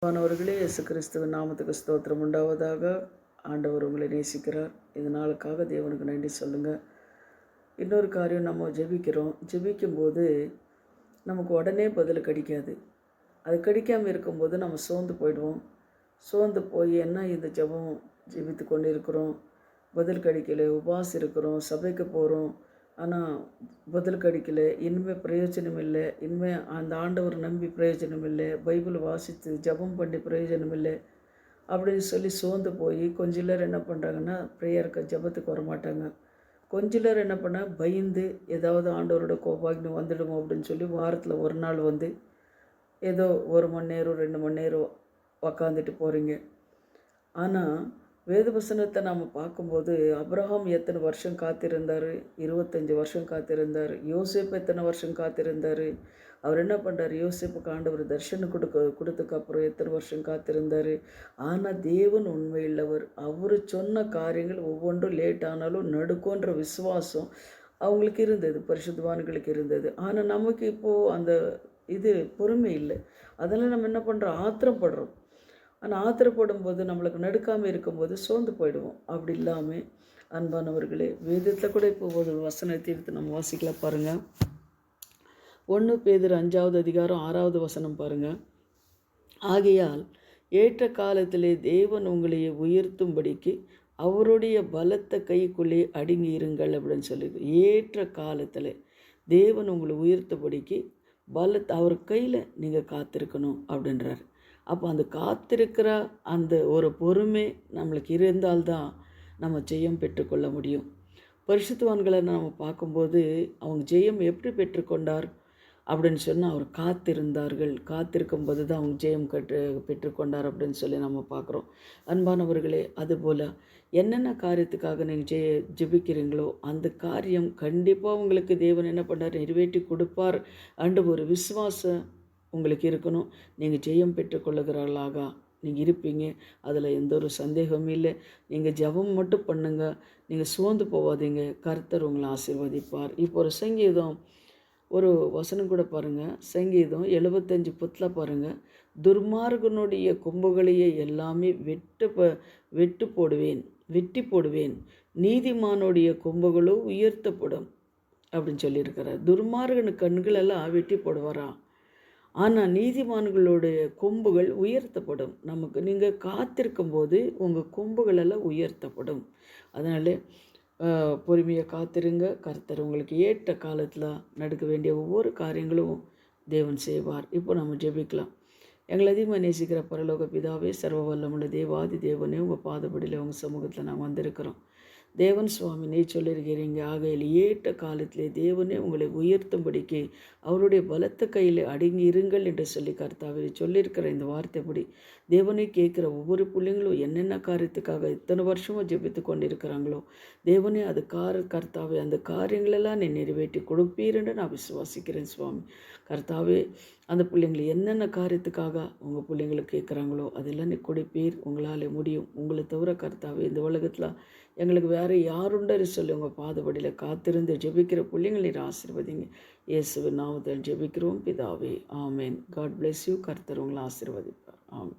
மாணவர்களே, இயேசு கிறிஸ்துவின் நாமத்துக்கு ஸ்தோத்திரம் உண்டாவதாக. ஆண்டவர் உங்களை நேசிக்கிறார். இது நாளுக்காக தேவனுக்கு நன்றி சொல்லுங்கள். இன்னொரு காரியம், நம்ம ஜெபிக்கும்போது நமக்கு உடனே பதில் கிடைக்காது. அது கிடைக்காமல் இருக்கும்போது நம்ம சோர்ந்து போயிடுவோம். சோர்ந்து போய் என்ன இந்த ஜெபித்து கொண்டு இருக்கிறோம், பதில் கிடைக்கல, உபவாசம் இருக்கிறோம், சபைக்கு போகிறோம், ஆனால் பதில் கிடைக்கல, இனிமேல் பிரயோஜனம் இல்லை, இனிமேல் அந்த ஆண்டவர் நம்பி பிரயோஜனம் இல்லை, பைபிள் வாசித்து ஜெபம் பண்ணி பிரயோஜனம் இல்லை அப்படின்னு சொல்லி சோர்ந்து போய் கொஞ்சம் என்ன பண்ணுறாங்கன்னா ப்ரேயருக்கு ஜெபத்துக்கு வரமாட்டாங்க. கொஞ்சம் என்ன பண்ண பயந்து ஏதாவது ஆண்டவரோட கோபாக்னி வந்துடுமோ அப்படின்னு சொல்லி வாரத்தில் ஒரு நாள் வந்து ஏதோ 1 மணி நேரம் 2 மணி நேரம் உக்காந்துட்டு போகிறீங்க. ஆனால் வேதவசனத்தை நாம் பார்க்கும்போது அப்ரஹாம் எத்தனை வருஷம் காத்திருந்தார்? 25 வருஷம் காத்திருந்தார். யோசேப்பு எத்தனை வருஷம் காத்திருந்தார்? அவர் என்ன பண்ணுறார்? யோசேப்புக்கு ஆண்டவர் தரிசனம் கொடுத்ததுக்கப்புறம் எத்தனை வருஷம் காத்திருந்தார்? ஆனால் தேவன் உண்மையுள்ளவர். அவர் சொன்ன காரியங்கள் ஒவ்வொன்றும் லேட் ஆனாலும் நடுக்கோன்ற விசுவாசம் அவங்களுக்கு இருந்தது, பரிசுத்தவான்களுக்கு இருந்தது. ஆனால் நமக்கு இப்போது அந்த பொறுமை இல்லை. அதெல்லாம் நம்ம என்ன பண்ணுறோம்? ஆத்திரப்படுறோம். ஆனால் ஆத்திரப்படும் போது நம்மளுக்கு நடுக்காமல் இருக்கும்போது சோர்ந்து போயிடுவோம். அப்படி இல்லாமல் அன்பானவர்களே, வேதத்தில் கூட இப்போ ஒரு வசனத்தை எடுத்து நம்ம வாசிக்கலாம் பாருங்கள். 1 பேதுரு 5வது அதிகாரம் 6வது வசனம் பாருங்கள். ஆகையால் ஏற்ற காலத்திலே தேவன் உங்களை உயர்த்தும்படிக்கு அவருடைய பலத்த கைக்குள்ளே அடங்கி இருங்கள் அப்படின்னு சொல்லியிருக்கு. ஏற்ற காலத்தில் தேவன் உங்களை உயர்த்தபடிக்கு அவர் கையில் நீங்கள் காத்திருக்கணும் அப்படின்றார். அப்போ அந்த காத்திருக்கிற அந்த ஒரு பொறுமை நம்மளுக்கு இருந்தால்தான் நம்ம ஜெயம் பெற்றுக்கொள்ள முடியும். பரிசுத்தவான்களை நம்ம பார்க்கும்போது அவங்க ஜெயம் எப்படி பெற்றுக்கொண்டார் அப்படின்னு சொன்னால், அவர் காத்திருக்கும்போது தான் அவங்க ஜெயம் பெற்றுக்கொண்டார் அப்படின்னு சொல்லி நம்ம பார்க்குறோம். அன்பானவர்களே, அதுபோல் என்னென்ன காரியத்துக்காக நீங்கள் ஜெபிக்கிறீங்களோ அந்த காரியம் கண்டிப்பாக உங்களுக்கு தேவன் என்ன பண்ணார்? நிறைவேற்றி கொடுப்பார் அண்டு ஒரு விசுவாசம் உங்களுக்கு இருக்கணும். நீங்கள் ஜெயம் பெற்றுக்கொள்ளுகிறவர்களாக நீங்கள் இருப்பீங்க. அதில் எந்த ஒரு சந்தேகமும் இல்லை. நீங்கள் ஜெபம் மட்டும் பண்ணுங்கள், நீங்கள் சோர்ந்து போகாதீங்க, கர்த்தர் உங்களை ஆசீர்வதிப்பார். இப்போ ஒரு வசனம் கூட பாருங்கள். சங்கீதம் 75 பாருங்கள். துர்மார்கனுடைய கொம்புகளையே எல்லாமே வெட்டி போடுவேன், நீதிமானுடைய கொம்புகளோ உயர்த்தப்படும் அப்படின்னு சொல்லியிருக்கிறார். துர்மார்கனு கண்களெல்லாம் வெட்டி போடுவாரா, ஆனால் நீதிமான்களுடைய கொம்புகள் உயர்த்தப்படும். நீங்கள் காத்திருக்கும்போது உங்கள் கொம்புகளெல்லாம் உயர்த்தப்படும். அதனால் பொறுமையாக காத்திருங்க. கர்த்தர் உங்களுக்கு ஏற்ற காலத்தில் நடக்க வேண்டிய ஒவ்வொரு காரியங்களும் தேவன் செய்வார். இப்போ நம்ம ஜெபிக்கலாம். எங்களை அதிகமாக நேசிக்கிற பரலோக பிதாவே, சர்வ வல்லமுள்ள தேவாதி தேவனே, உங்கள் பாதப்படியில் உங்கள் சமூகத்தில் நாங்கள் வந்திருக்கிறோம். தேவன் சுவாமி, நீ சொல்லியிருக்கிறீங்க, ஆகையில் ஏற்ற காலத்திலே தேவனே உங்களை உயர்த்தும்படிக்கு அவருடைய பலத்த கையில் அடங்கி இருங்கள் என்று சொல்லி கர்த்தாவே சொல்லியிருக்கிற இந்த வார்த்தைப்படி தேவனை கேட்குற ஒவ்வொரு பிள்ளைங்களும் என்னென்ன காரியத்துக்காக இத்தனை வருஷமாக ஜெபித்து கொண்டு இருக்கிறாங்களோ தேவனே, அது கர்த்தாவே அந்த காரியங்களெல்லாம் நீ நிறைவேற்றி கொடுப்பீர்ன்னு நான் விசுவாசிக்கிறேன் சுவாமி. கர்த்தாவே, அந்த பிள்ளைங்களை என்னென்ன காரியத்துக்காக உங்கள் பிள்ளைங்களுக்கு கேட்குறாங்களோ அதெல்லாம் நீ கொடுப்பீர். உங்களால் முடியும். உங்களை தவிர கர்த்தாவே இந்த உலகத்தில் எங்களுக்கு வேறு யாருண்டரு சொல்லி உங்கள் பாதபடியில் காத்திருந்து ஜெபிக்கிற பிள்ளைங்களை ஆசீர்வதிங்க. இயேசுவின் நாமத்தில் ஜெபிக்கிறோம் பிதாவே, ஆமேன். God bless you. கர்த்தர் உங்களை ஆசீர்வதிப்பார். ஆமேன்.